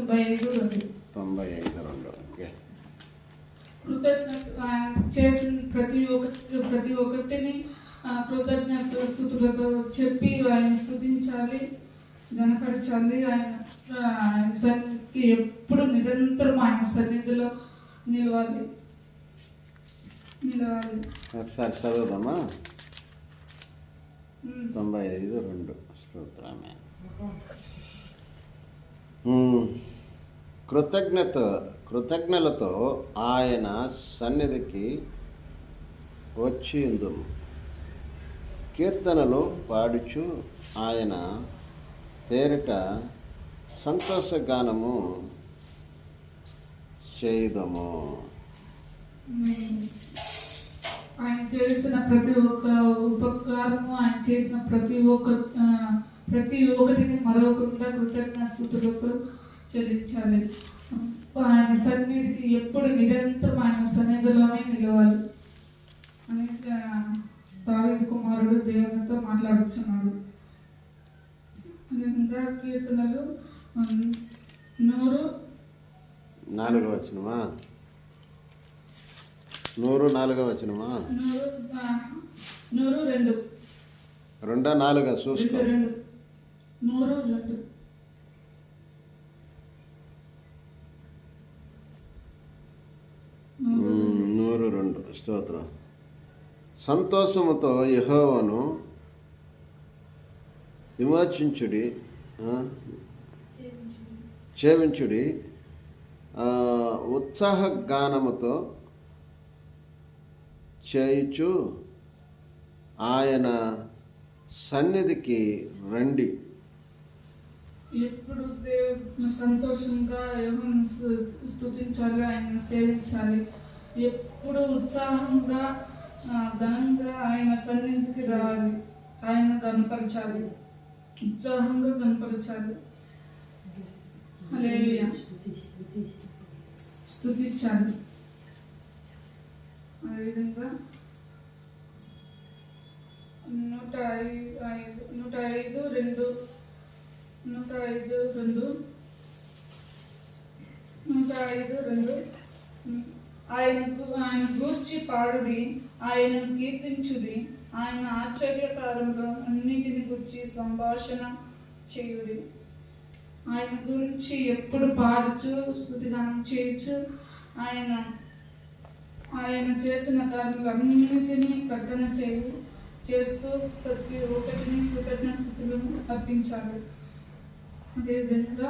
95:2. 95:2. Okay. కృతజ్ఞత చేసిన ప్రతి ఒక్కటిని కృతజ్ఞత స్తుతులతో చెప్పి ఆయన స్తుతించాలి, గణపరచాలి. ఆయన సన్నిధికి ఎప్పుడు నిరంతరం ఆయన సన్నిధిలో నిలవాలి. ఒకసారి చదువుదామా? 95:2. స్తోత్రమే. కృతజ్ఞతలతో ఆయన సన్నిధికి వచ్చిందుము, కీర్తనలు పాడుచు ఆయన పేరిట సంతోషగానము చేయుదము. ఆయన చేసిన ప్రతి ఒక్క ఉపకారము, ఆయన చేసిన ప్రతి ఒక్కటిని మరొకకుండా కృతజ్ఞతాస్తుతులతో చెల్లించాలి. ఆయన సన్నిధికి ఎప్పుడు నిరంతరం ఆయన సన్నిధిలోనే నిలవాలి అని దావీదు కుమారుడు దేవునితో మాట్లాడుతున్నాడు. అదేవిధంగా కీర్తనలు 104వ వచనమా? 104వ వచనమా? 102. 2-4 చూసుకో. 102. 102. స్తోత్రం. సంతోషముతో యెహోవాను విమోచించుడి, సేవించుడి, ఉత్సాహ గానముతో చేయుచు ఆయన సన్నిధికి రండి. ఎప్పుడు దేవుని సంతోషంగా యెహోవాను స్తుతించాలి, ఆయన సేవించాలి. ఎప్పుడు ఉత్సాహంగా ఘనంగా ఆయన సన్నిధికి రావాలి, ఆయన కనపరచాలి, ఉత్సాహంగా కనపరచాలి. హల్లెలూయా, స్తుతించాలి. అదేవిధంగా 105:2 ఆయన గూర్చి పాడుడి, ఆయనను కీర్తించుడి, ఆయన ఆశ్చర్యకారంలో అన్నిటిని గురించి సంభాషణ చేయుడి. ఆయన గురించి ఎప్పుడు పాడుచు స్తుతిగానం చేయొచ్చు. ఆయన చేసిన కార్యములన్నిటినీ ప్రకటన చేస్తూ ప్రతి ఒక్కటిని కృతజ్ఞ స్తుతులను అర్పించాలి. అదేవిధంగా